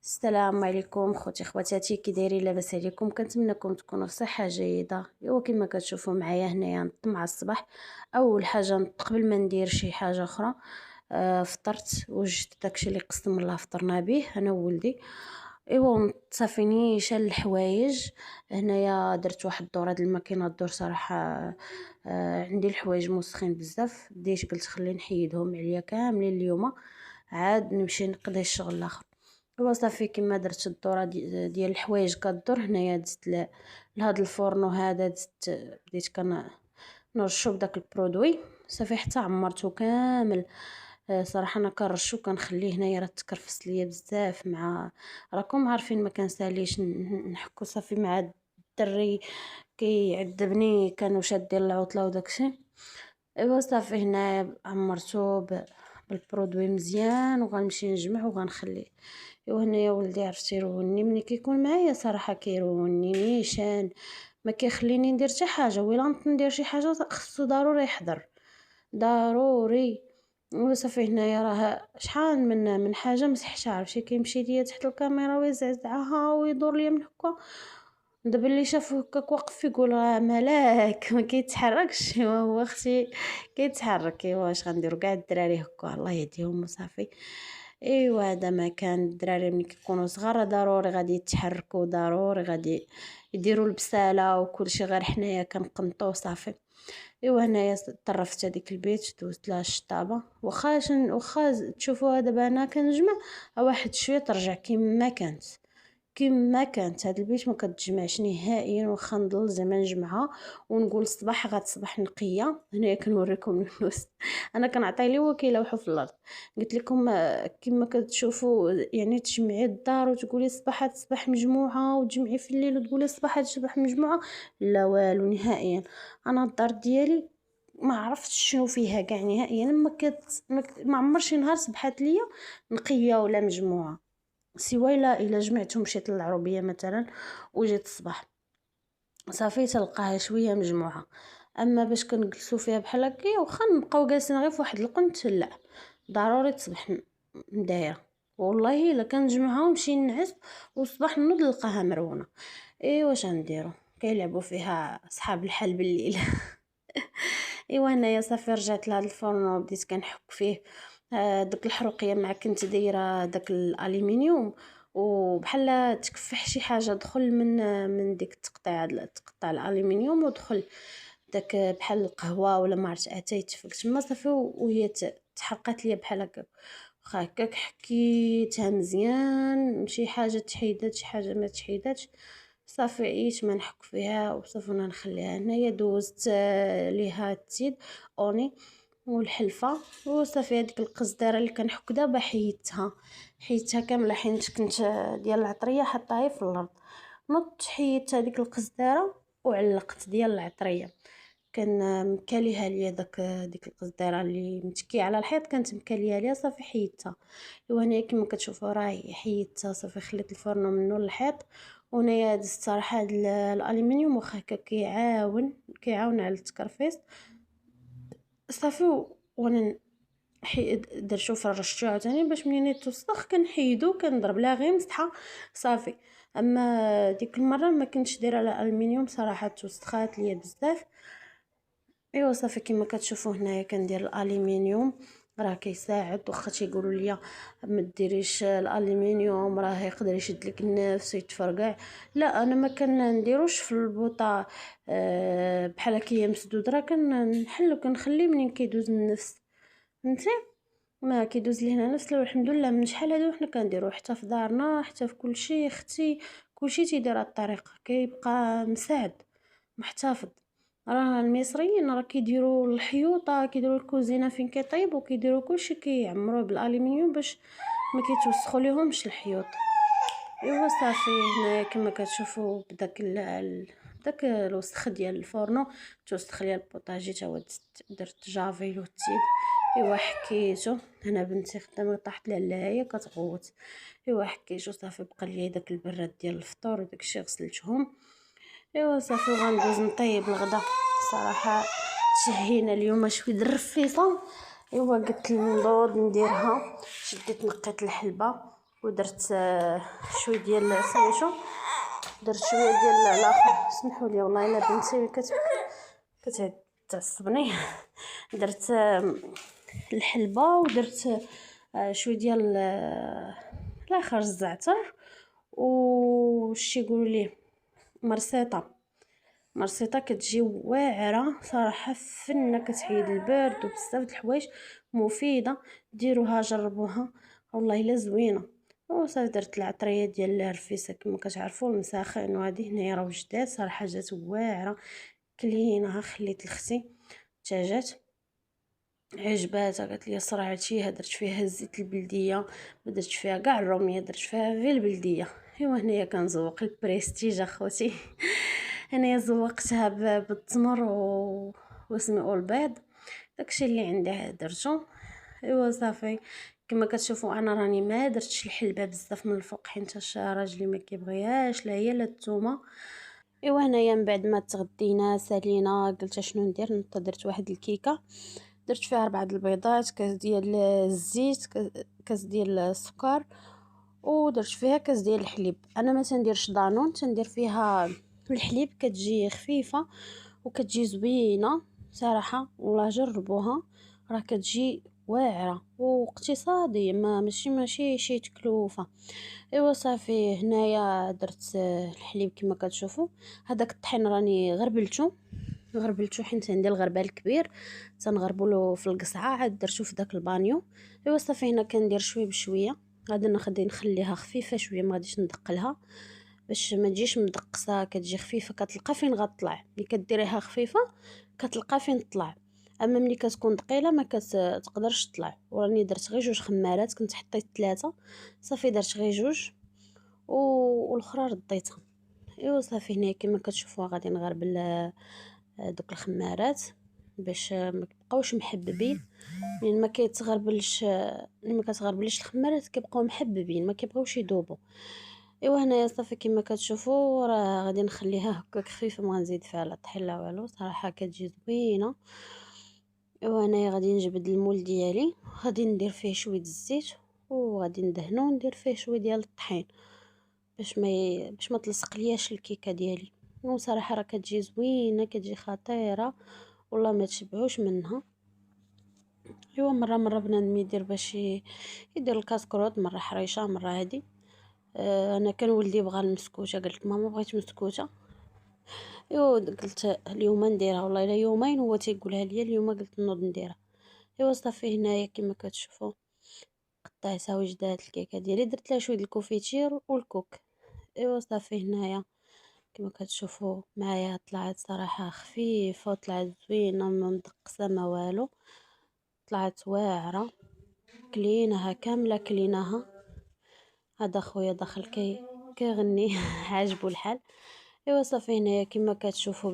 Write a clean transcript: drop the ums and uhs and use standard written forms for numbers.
السلام عليكم خوتي خواتاتي، كي دايرين؟ لاباس عليكم؟ كنتمنىكم تكونوا في صحه جيده. ايوا كما كتشوفوا معايا هنايا نط مع الصباح. اول حاجه نط قبل ما ندير شي حاجه اخرى. فطرت وجدت داكشي اللي قسم الله فطرنا به انا وولدي. ايوا صافي نيشان الحوايج. هنايا درت واحد الدور، هاد الماكينه الدور صراحه. عندي الحوايج موسخين بزاف، بديت قلت خلي نحيدهم عليا كاملين اليوم، عاد نمشي نقضي الشغل الاخر. هو صافي كما درت الدوره ديال الحوايج كدور. هنايا دزت لهاد الفورنو هذا، بديت نرشو بداك البرودوي صافي حتى عمرته كامل. صراحه انا كنرشو كنخليه هنايا، راه تكرفس ليا بزاف. مع راكم عارفين ما كنساليش نحكو صافي مع الدري كيعذبني، كانوا شادين العطله وداكشي. ايوا صافي هنا عمرتو بالبرودوي مزيان، وغنمشي نجمع وغنخليه. ايوا هنايا ولدي عرفتي يروني ملي كيكون معايا، صراحه كيروني نيشان، ما كيخليني ندير حتى حاجه. ويلا نط ندير شي حاجه خصو ضروري يحضر، ضروري. وصافي هنايا راه شحال من حاجه مسحتها. عرفتي كيمشي ليا تحت الكاميرا ويزعزعها ويدور ليا من هكا. دابا اللي شافو هكاك واقف يقول راه ملاك ما كيتحركش. هو اختي كيتحرك. ايوا واش غنديروا؟ كاع الدراري هكا الله يهديهم وصافي. ايوا هذا ما كان. الدراري ملي كيكونوا صغار ضروري غادي يتحركوا، ضروري غادي يديروا البساله وكلشي، غير حنايا كنقنطوا صافي. ايوا هنايا طرفت هذيك البيت، دوزت لها الشطابه. واخا تشوفوها دابا انا كنجمع، واحد شويه ترجع كما كانت. كما كانت هاد البيت ما كتجمعش نهائيا. واخا نضل زعما نجمعها ونقول الصباح غتصبح نقيه. هنايا كنوريكم الفلوس. انا كنعطي لي هو كيلوحوا في الارض. قلت لكم كما كتشوفوا يعني تجمعي الدار وتقولي الصباح تصبح مجموعه، وتجمعي في الليل وتقولي الصباح تصبح مجموعه. لا والو نهائيا. انا الدار ديالي ما عرفتش شنو فيها كاع نهائيا. ما عمر شي نهار صبحت ليا نقيه ولا مجموعه، سوى الا جمعتهم مشيت للعروبيه مثلا وجيت الصباح صافي تلقاها شويه مجموعه. اما باش كنجلسوا فيها بحال هكا واخا نبقاو جالسين غير فواحد القنت، لا ضروري تصبح دايره. والله الا كنجمعها ونمشي نعس والصباح نوض نلقاها مرونه. واش غنديروا؟ كيلعبوا فيها اصحاب الحال بالليل. ايوا هنايا صافي رجعت لهاد الفرن وبديت كنحك فيه. داك الحروقيه مع كنت دايره داك الالومنيوم، وبحال تكفح شي حاجه دخل من ديك تقطع الالومنيوم، ودخل داك بحال القهوه ولا ما عرفت اتاي تفك تما صافي. وهي تحرقات ليا بحال هكا. واخا هكاك حكيتها مزيان، شي حاجه تحيدات شي حاجه ما تحيداتش. صافي عييت ما نحك فيها وصافي نخليها. هنايا دوزت ليها التيد اوني والحلفه وصافي. هذيك القزدره اللي كنحك دابا حيدتها كامله، حيت كنت ديال العطريه حطاها في الارض. نط حيدت هذيك القزدره وعلقت ديال العطريه. كان مكاليها ليا ديك القزدره اللي متكيه على الحيط، كانت مكاليها ليا صافي حيدتها. وهنا كما كتشوفوا راهي حيدتها صافي. خليت الفرن منه للحيط. وهنايا دزت صراحه هاد الالومنيوم واخا هكا كيعاون على التكرفيس صافي. وانا درتو فرشتو عاوتاني باش منين يتوسخ كنحيدو كنضرب لها غير مسحه صافي. اما ديك المره ما كنتش دايره على الالومنيوم صراحه، توسخات ليا بزاف. ايوا صافي كما كتشوفوا هنايا كندير الالومنيوم، راه كيساعد. واخا تيقولوا لي ما ديريش الالومنيوم راه يقدر يشد لك النفس ويتفرقع، لا انا ما كنديروش في البوطه. بحال هكا مسدود راه كنحلو كنخليه منين كيدوز النفس، فهمتي؟ ما كيدوز لينا نفس. لو الحمد لله من شحال هادو حنا كنديروه حتى في دارنا حتى في كلشي. اختي كلشي تيدير هاد الطريقه، كيبقى مساعد محتفظ. راه المصريين راه كيديروا الحيوطه، كيديروا الكوزينه فين كيطيب وكيديروا كلشي كيعمروه بالالومنيوم باش ما كيتوسخوا ليهمش الحيوط. ايوا صافي هنايا كما كتشوفوا داك الوسخ ديال الفورنو توسخ ليا البوطاجي تا هو. درت جافيل وتيد. ايوا حكيتو. هنا بنتي خدامه طاحت لها هي كتغوت. ايوا حكيتو صافي. بقى لي داك البراد ديال الفطور وداك الشيء غسلتهم. ايوا صافي غندوز نطيب الغدا. صراحه تشهينا اليوم شويه الرفيصه. ايوا قلت نوض نديرها. شديت نقيت الحلبه ودرت شويه ديال سميتو، درت شويه ديال الاخر، سمحوا لي والله الا بنتي كتعصبني. درت الحلبه، ودرت شويه ديال الاخر الزعتر، وشي يقولوا ليه مرسيطه كتجي واعره صراحه، فنه كتحيد البرد وبزاف د الحوايج مفيده. ديروها جربوها والله الا زوينه. وصافي درت العطريه ديال الرفيسه كما كتعرفوا المساخن، وهذه هنايا راه جداد صراحه، جات واعره كلينها. خليت لختي حتى جات عجباتها، قالت لي صرعتيها، درت فيها الزيت البلديه، ما درتش فيها كاع الروميه، درت فيها غير البلديه. ايوا هنايا كنزوق البريستيج اخوتي. هنايا زوقتها بالتمر وسمي البيض، داكشي اللي عندي درتو. ايوا صافي كما كتشوفوا انا راني ما درتش الحلبه بزاف من الفوق، حيت راجلي ما كيبغيهاش لا هي لا الثومه. ايوا هنايا من بعد ما تغدينا سالينا، قلت شنو ندير، درت واحد الكيكه، درت فيها 4 البيضات، كاس ديال الزيت، كاس ديال السكر، ودرت فيها كاس ديال الحليب. انا ما تنديرش دانون، تندير فيها الحليب، كتجي خفيفه وكتجي زوينه صراحه، والله جربوها راه كتجي واعره واقتصاديه، ماشي شي تكلوفه. ايوا صافي هنايا درت الحليب كما كتشوفوا. هذاك الطحين راني غربلتو حيت عندي الغربال الكبير، تنغربو له في القصعه، عاد درتو في داك البانيو. ايوا صافي هنا كندير شويه بشويه، غادي نخليها خفيفه شويه، ما غاديش ندقلها باش ما تجيش مدقسه، كتجي خفيفه، كتلقى فين غطلع. ملي كديريها خفيفه كتلقى فين تطلع، اما ملي كتكون ثقيله ما كتقدرش تطلع. وراني درت غير 2 خمارات، كنت حطيت 3 صافي، درت غير 2 والاخرى رديتها. ايوا صافي هنا كما كتشوفوا غادي نغربل دوك الخمارات باش ما يبقاوش محببين، لان ما كيتغربلش ما كتغربلش الخمارات كيبقاو محببين، ما كيبغيوش يذوبوا. ايوا هنايا صافي كما كتشوفوا راه غادي نخليها هكاك خفيفه، ما غنزيد فيها لا طحين لا والو، صراحه كتجي زوينه. ايوا هنايا غادي نجبد المول ديالي، غادي ندير فيه شويه الزيت، وغادي ندهنو، وندير فيه شويه ديال الطحين باش ما تلصق لياش الكيكه ديالي. وصراحه راه كتجي زوينه، كتجي خطيره والله ما تشبعوش منها. ايوا مره بنادم يدير باش يدير الكاسكروط، مره حريشه مره هادي. انا كان ولدي بغى المسكوته، قالت ماما بغيت مسكوته. ايوا قلت اليوم نديرها، والله الا يومين هو تيقولها ليا، اليوم قلت نوض نديرها. ايوا صافي هنايا كما كتشوفوا قطعتها وجدات الكيكه ديالي، درت لها شويه الكوفيتير والكوك. ايوا صافي هنايا كما كتشوفوا معايا طلعت صراحه خفيفه، وطلعت زوينه، ما مدقسه ما والو، طلعت واعره كليناها كامله كليناها. هذا خويا داخل كيغني عاجبو الحال. ايوا صافي هنايا كما كتشوفوا